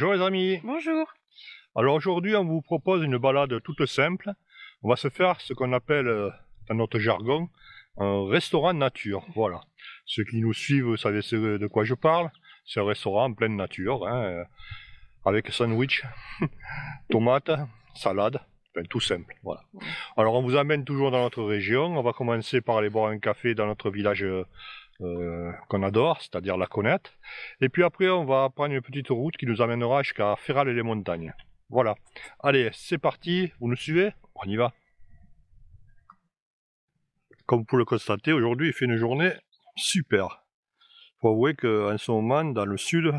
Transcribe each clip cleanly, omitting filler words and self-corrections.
Bonjour les amis. Bonjour. Alors aujourd'hui on vous propose une balade toute simple. On va se faire ce qu'on appelle dans notre jargon un restaurant nature. Voilà. Ceux qui nous suivent, vous savez de quoi je parle. C'est un restaurant en pleine nature, hein, avec sandwich, tomates, salade, enfin, tout simple. Voilà. Alors on vous amène toujours dans notre région. On va commencer par aller boire un café dans notre village qu'on adore, c'est-à-dire la Conette. Et puis après on va prendre une petite route qui nous amènera jusqu'à Féral-et-les-Montagnes. Voilà. Allez, c'est parti, vous nous suivez? On y va. Comme vous pouvez le constater, aujourd'hui il fait une journée super. Il faut avouer qu'en ce moment, dans le sud,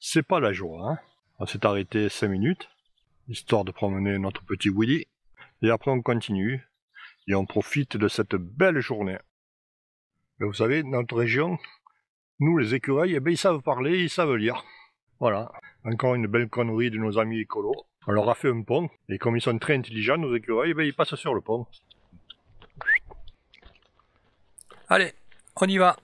c'est pas la joie. Hein. On s'est arrêté 5 minutes, histoire de promener notre petit Willy. Et après on continue, et on profite de cette belle journée. Mais vous savez, dans notre région, nous les écureuils, eh bien, ils savent parler, ils savent lire. Voilà, encore une belle connerie de nos amis écolos. On leur a fait un pont, et comme ils sont très intelligents, nos écureuils, eh bien, ils passent sur le pont. Allez, on y va.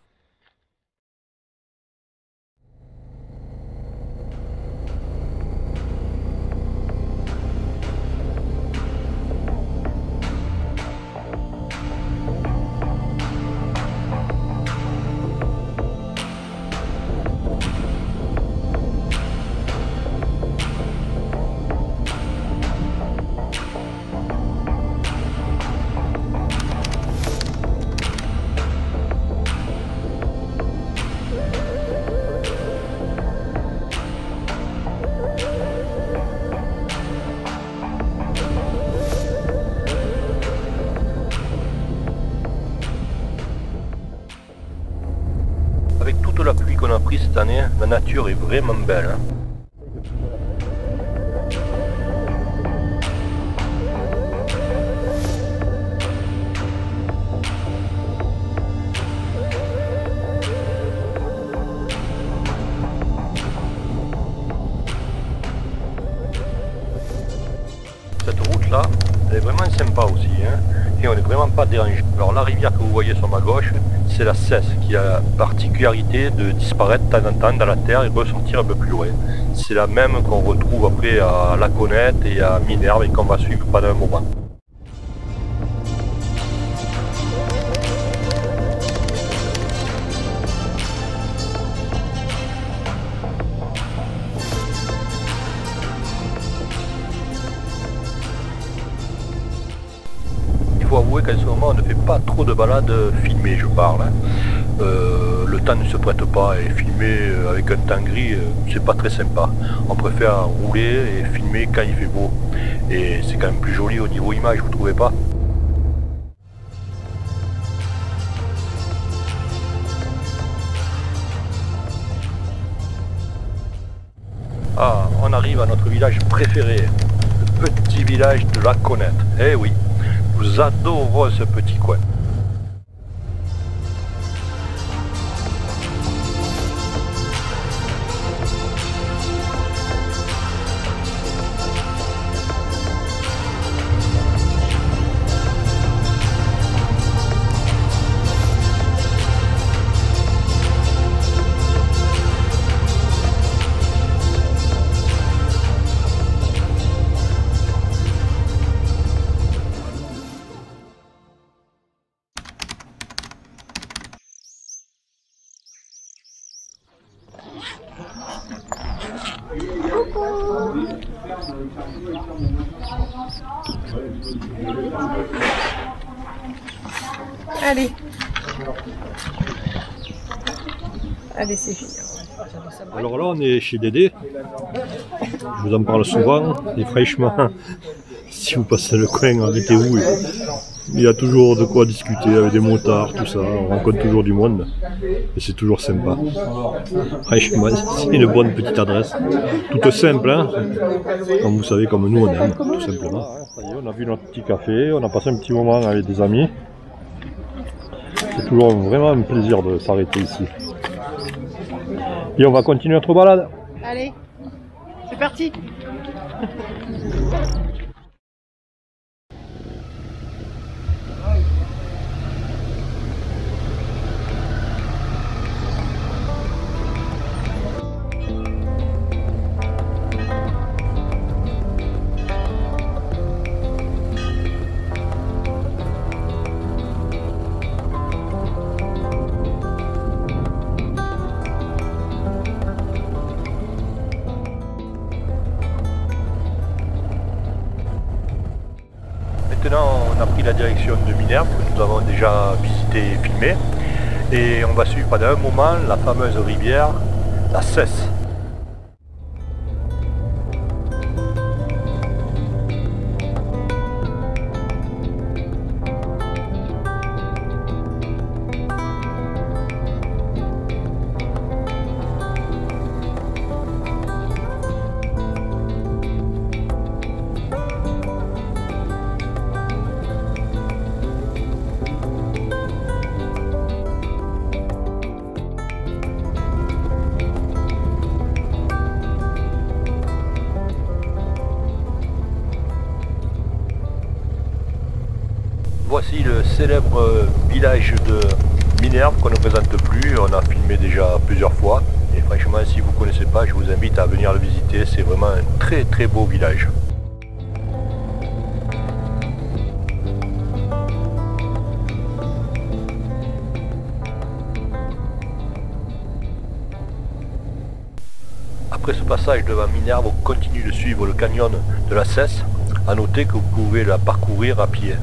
Avec toute la pluie qu'on a prise cette année, la nature est vraiment belle. Hein. Cette route-là, elle est vraiment sympa aussi. Hein. Et on n'est vraiment pas dérangé. Alors la rivière que vous voyez sur ma gauche, c'est la Cesse qui a la particularité de disparaître de temps en temps dans la terre et ressortir un peu plus loin. C'est la même qu'on retrouve après à La Conette et à Minerve et qu'on va suivre pendant un moment. Il faut avouer qu'en ce moment on ne fait pas trop de balades filmées, je parle. Hein. Le temps ne se prête pas et filmer avec un temps gris, c'est pas très sympa. On préfère rouler et filmer quand il fait beau. Et c'est quand même plus joli au niveau image, vous trouvez pas? Ah, on arrive à notre village préféré, le petit village de La Conette. Eh oui, nous adorons ce petit coin. Allez. Allez, c'est fini. Alors là on est chez Dédé. Je vous en parle souvent, et franchement, si vous passez le coin, arrêtez-vous. Il y a toujours de quoi discuter avec des motards, tout ça, on rencontre toujours du monde. Et c'est toujours sympa. Franchement, c'est une bonne petite adresse. Toute simple, hein. Comme vous savez, comme nous on aime, tout simplement. Ça y est, on a vu notre petit café, on a passé un petit moment avec des amis. C'est toujours vraiment un plaisir de s'arrêter ici. Et on va continuer notre balade. Allez, c'est parti. maintenant on a pris la direction de Minerve, que nous avons déjà visité et filmé. Et on va suivre pendant un moment la fameuse rivière, la Cesse. Voici le célèbre village de Minerve qu'on ne présente plus, on a filmé déjà plusieurs fois et franchement si vous ne connaissez pas je vous invite à venir le visiter, c'est vraiment un très très beau village. Après ce passage devant Minerve, on continue de suivre le canyon de la Cesse. A noter que vous pouvez la parcourir à pied.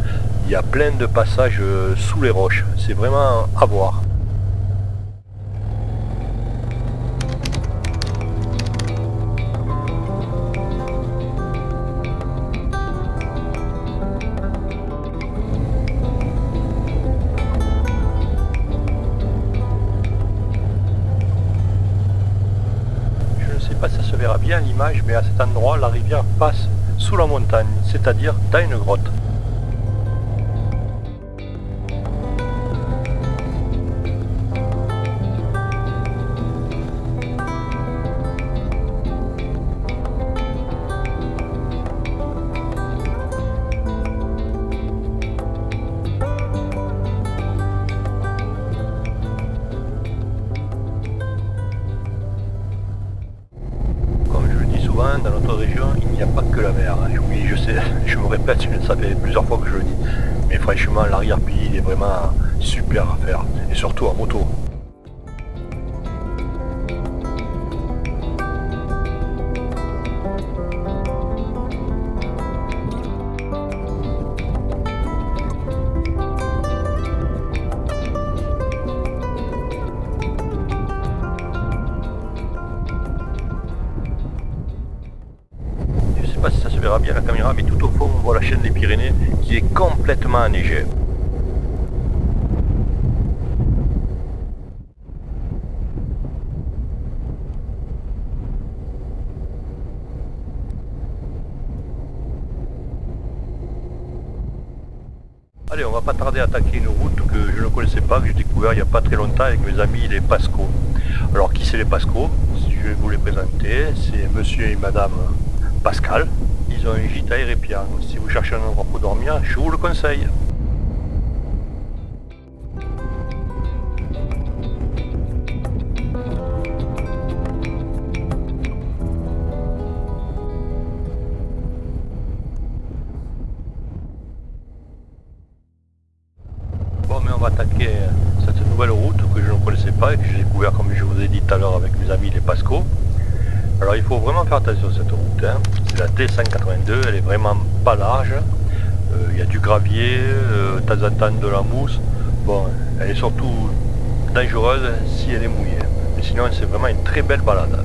Il y a plein de passages sous les roches, c'est vraiment à voir. Je ne sais pas si ça se verra bien à l'image, mais à cet endroit, la rivière passe sous la montagne, c'est-à-dire dans une grotte. Dans notre région, il n'y a pas que la mer. Oui, je sais, je me répète, ça fait plusieurs fois que je le dis. Mais franchement, l'arrière-pays, il est vraiment super à faire. Et surtout en moto. Je ne sais pas si ça se verra bien à la caméra, mais tout au fond on voit la chaîne des Pyrénées qui est complètement enneigée. Allez, on va pas tarder à attaquer une route que je ne connaissais pas, que j'ai découvert il n'y a pas très longtemps avec mes amis les Pasco. Alors qui c'est les Pasco? Je vais vous les présenter, c'est monsieur et madame Pascal. Ils ont un gîte à Hérépian. Si vous cherchez un endroit pour dormir, je vous le conseille. Bon, mais on va attaquer cette nouvelle route que je ne connaissais pas et que j'ai découvert, comme je vous ai dit tout à l'heure, avec mes amis les Pasco. Alors il faut vraiment faire attention à cette route, hein. C'est la D182, elle est vraiment pas large, il y a du gravier, de temps en temps de la mousse, bon, elle est surtout dangereuse si elle est mouillée, mais sinon c'est vraiment une très belle balade.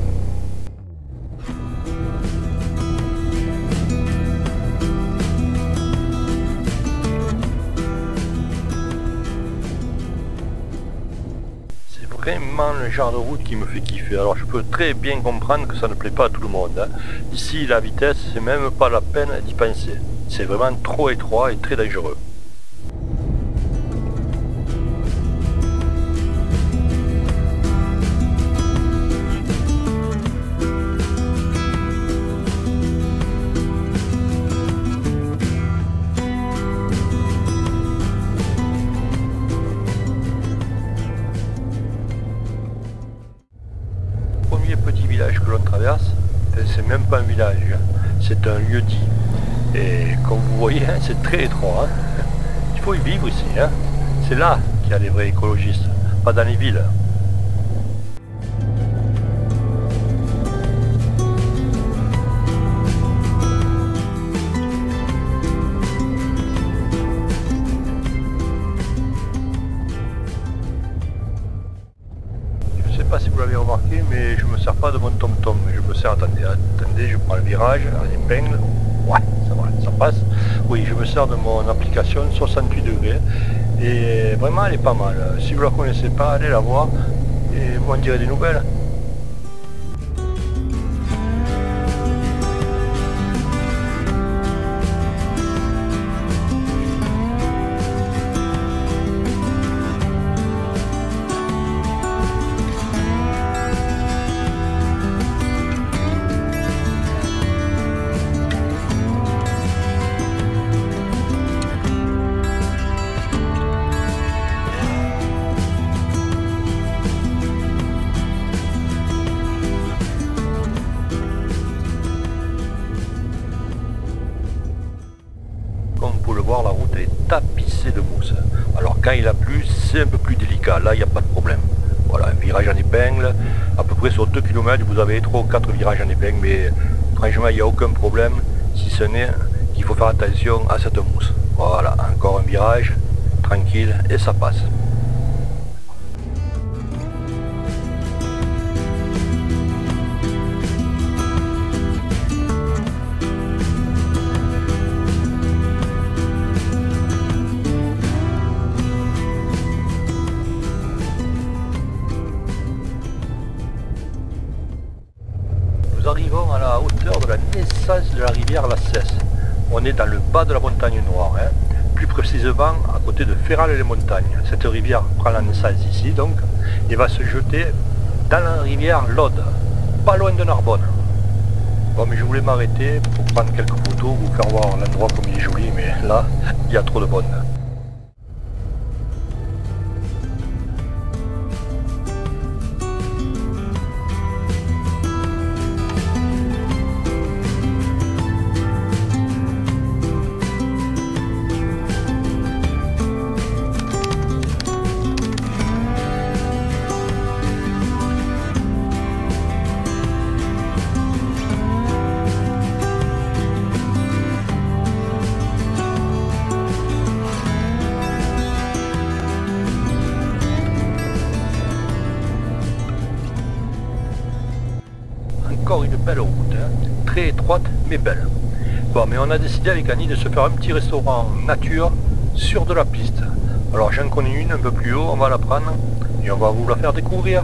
Vraiment le genre de route qui me fait kiffer. Alors je peux très bien comprendre que ça ne plaît pas à tout le monde, hein. Ici la vitesse c'est même pas la peine d'y penser. C'est vraiment trop étroit et très dangereux. Petit village que l'on traverse, c'est même pas un village, c'est un lieu dit. Et comme vous voyez, hein, c'est très étroit. Hein. Il faut y vivre ici. Hein. C'est là qu'il y a les vrais écologistes, pas dans les villes. Attendez, je prends le virage, l'épingle. Ouais, ça va, ça passe. Oui, je me sers de mon application 68 degrés. Et vraiment, elle est pas mal. Si vous la connaissez pas, allez la voir. Et vous m'en direz des nouvelles. La route est tapissée de mousse. Alors quand il a plu, c'est un peu plus délicat. Là, il n'y a pas de problème. Voilà, un virage en épingle. À peu près sur 2 km, vous avez 3 ou 4 virages en épingle, mais franchement, il n'y a aucun problème, si ce n'est qu'il faut faire attention à cette mousse. Voilà, encore un virage, tranquille, et ça passe. Nous arrivons à la hauteur de la naissance de la rivière la Cesse. On est dans le bas de la montagne Noire, hein. Plus précisément à côté de Ferrales-les-Montagnes. Cette rivière prend la naissance ici donc et va se jeter dans la rivière l'Aude, pas loin de Narbonne. Bon, mais je voulais m'arrêter pour prendre quelques photos, vous faire voir l'endroit comme il est joli, mais là, il y a trop de bonnes. Encore une belle route, hein. Très étroite mais belle. Bon, mais on a décidé avec Annie de se faire un petit restaurant nature sur de la piste. Alors j'en connais une un peu plus haut, on va la prendre et on va vous la faire découvrir.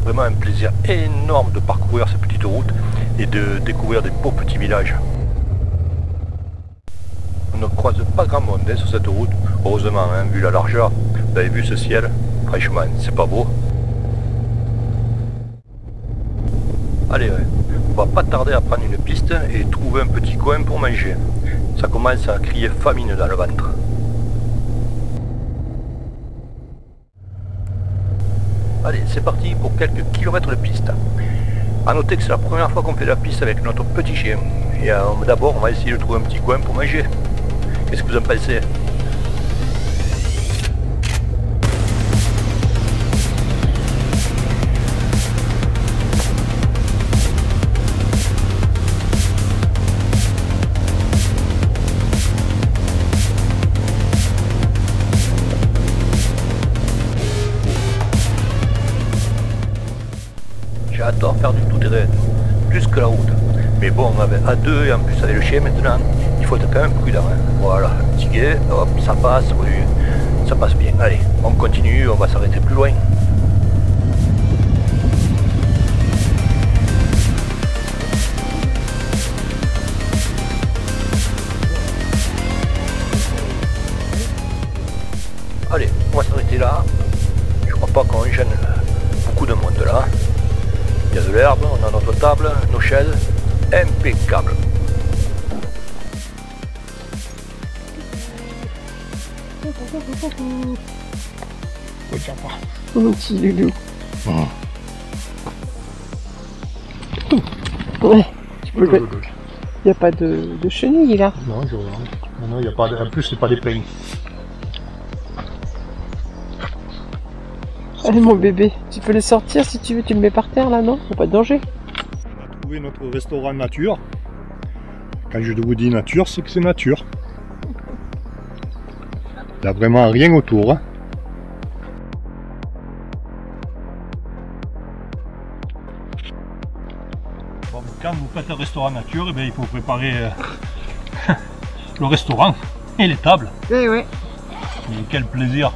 Vraiment un plaisir énorme de parcourir cette petite route et de découvrir des beaux petits villages. On ne croise pas grand monde hein, sur cette route, heureusement, hein, vu la largeur. Vous avez vu ce ciel, franchement, c'est pas beau. Allez, ouais. On va pas tarder à prendre une piste et trouver un petit coin pour manger. Ça commence à crier famine dans le ventre. Allez, c'est parti pour quelques kilomètres de piste. A noter que c'est la première fois qu'on fait la piste avec notre petit chien. Et d'abord, on va essayer de trouver un petit coin pour manger. Qu'est-ce que vous en pensez ? J'adore faire du tout-terrain, plus que la route. Mais bon, à deux et en plus avec le chien maintenant, il faut être quand même prudent. Hein. Voilà, petit guet, hop, ça passe, oui, ça passe bien. Allez, on continue, on va s'arrêter plus loin. allez, on va s'arrêter là. Je crois pas qu'on gêne beaucoup de monde là. Il y a de l'herbe, on a notre table, nos chaises, impeccable. Mon petit loulou. Ouais, tu peux le... Il n'y a pas de chenilles là. Non, je vois. Non, il n'y a pas de... En plus, c'est pas des pins. Allez mon bébé, tu peux le sortir si tu veux, tu le mets par terre là, non? Pas de danger. On a trouvé notre restaurant nature. Quand je vous dis nature, c'est que c'est nature. Il n'y a vraiment rien autour. Hein. Bon, quand vous faites un restaurant nature, eh bien, il faut préparer le restaurant et les tables. Oui, oui. Et quel plaisir!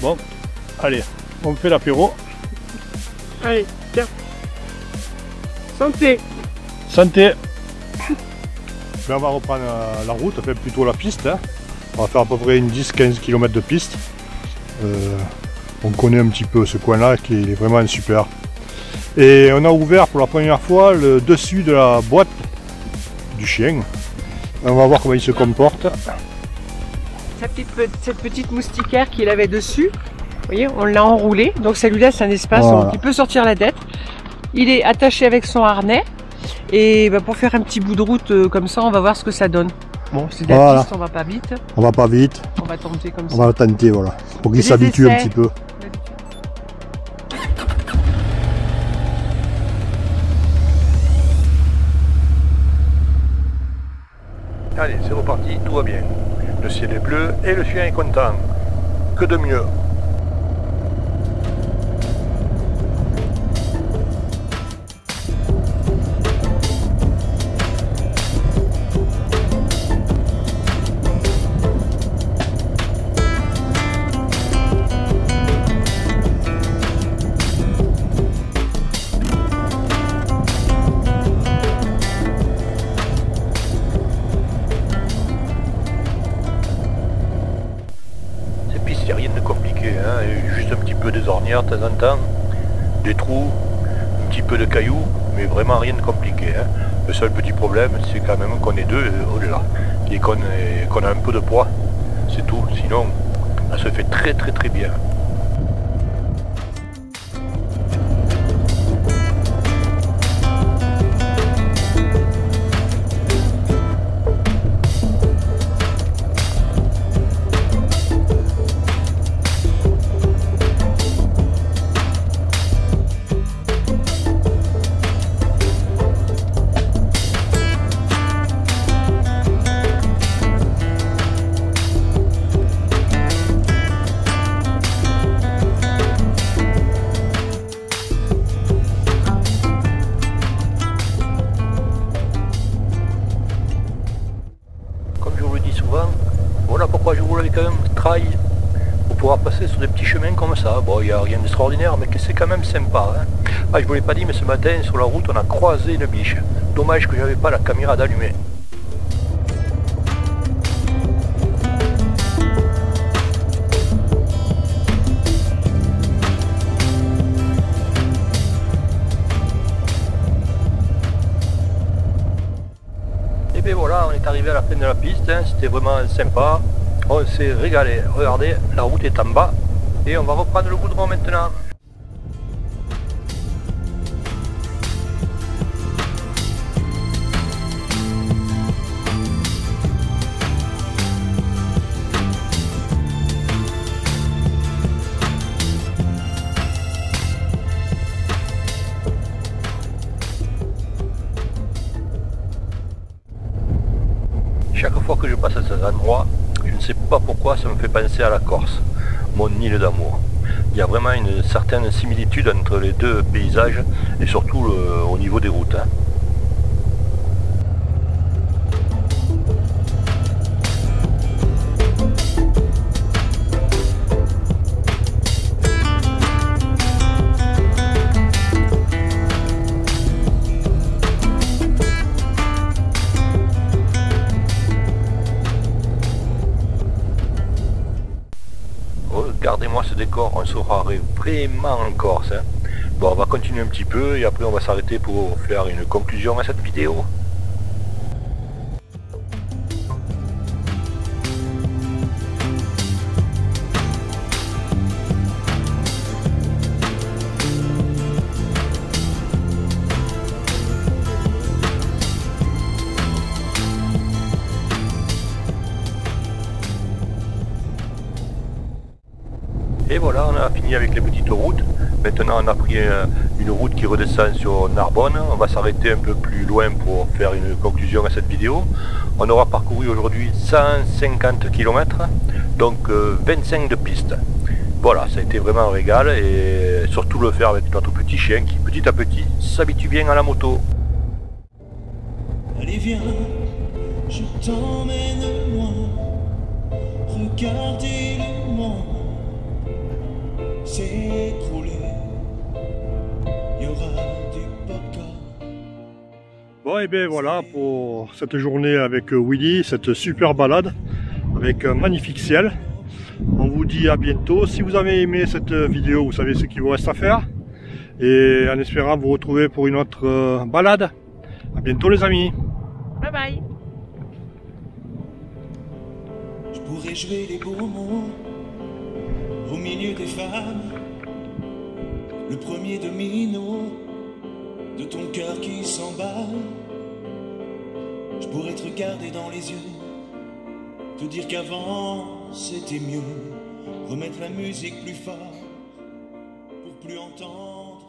Bon, allez, on fait l'apéro. Allez, tiens. Santé. Santé. Là, on va reprendre la route, enfin plutôt la piste. Hein. On va faire à peu près une 10-15 km de piste. On connaît un petit peu ce coin-là qui est vraiment super. Et on a ouvert pour la première fois le dessus de la boîte du chien. On va voir comment il se comporte. Cette petite moustiquaire qu'il avait dessus, vous voyez, on l'a enroulé, donc ça lui laisse un espace où il peut sortir la tête. Il est attaché avec son harnais, et pour faire un petit bout de route comme ça, on va voir ce que ça donne. Bon, c'est de la piste, on va pas vite. On va pas vite. On va tenter comme ça. On va tenter, voilà, pour qu'il s'habitue un petit peu. Allez, c'est reparti, tout va bien. Le ciel est bleu et le chien est content. Que de mieux. Rien de compliqué, hein. Juste un petit peu des ornières de temps en temps, des trous, un petit peu de cailloux, mais vraiment rien de compliqué. Hein. Le seul petit problème, c'est quand même qu'on est deux au-delà et qu'on a un peu de poids, c'est tout. Sinon, ça se fait très bien. Voilà pourquoi je voulais quand même trail pour pouvoir passer sur des petits chemins comme ça. Bon, il n'y a rien d'extraordinaire, mais c'est quand même sympa. Hein. Ah, je vous l'ai pas dit, mais ce matin, sur la route, on a croisé une biche. Dommage que j'avais pas la caméra d'allumée. Et bien voilà, on est arrivé à la fin de la piste, hein. C'était vraiment sympa, on s'est régalé. Regardez, la route est en bas et on va reprendre le goudron maintenant. Chaque fois que je passe à cet endroit, je ne sais pas pourquoi ça me fait penser à la Corse, mon île d'amour. Il y a vraiment une certaine similitude entre les deux paysages et surtout au niveau des routes. Hein. regardez-moi ce décor, on se croirait vraiment en Corse. Hein. Bon, on va continuer un petit peu et après on va s'arrêter pour faire une conclusion à cette vidéo. Et voilà, on a fini avec les petites routes. Maintenant on a pris une route qui redescend sur Narbonne. On va s'arrêter un peu plus loin pour faire une conclusion à cette vidéo. On aura parcouru aujourd'hui 150 km, donc 25 de piste. Voilà, ça a été vraiment un régal et surtout le faire avec notre petit chien qui petit à petit s'habitue bien à la moto. Allez viens, je t'emmène loin, regardez le monde s'écrouler, il y aura du popcorn. Bon et bien voilà pour cette journée avec Willy, cette super balade avec un magnifique ciel. On vous dit à bientôt. Si vous avez aimé cette vidéo, vous savez ce qu'il vous reste à faire. Et en espérant vous retrouver pour une autre balade. À bientôt les amis. Bye bye. Je pourrais jouer les beaux mots au milieu des femmes, le premier domino de ton cœur qui s'emballe. Je pourrais te regarder dans les yeux, te dire qu'avant c'était mieux, remettre la musique plus fort pour plus entendre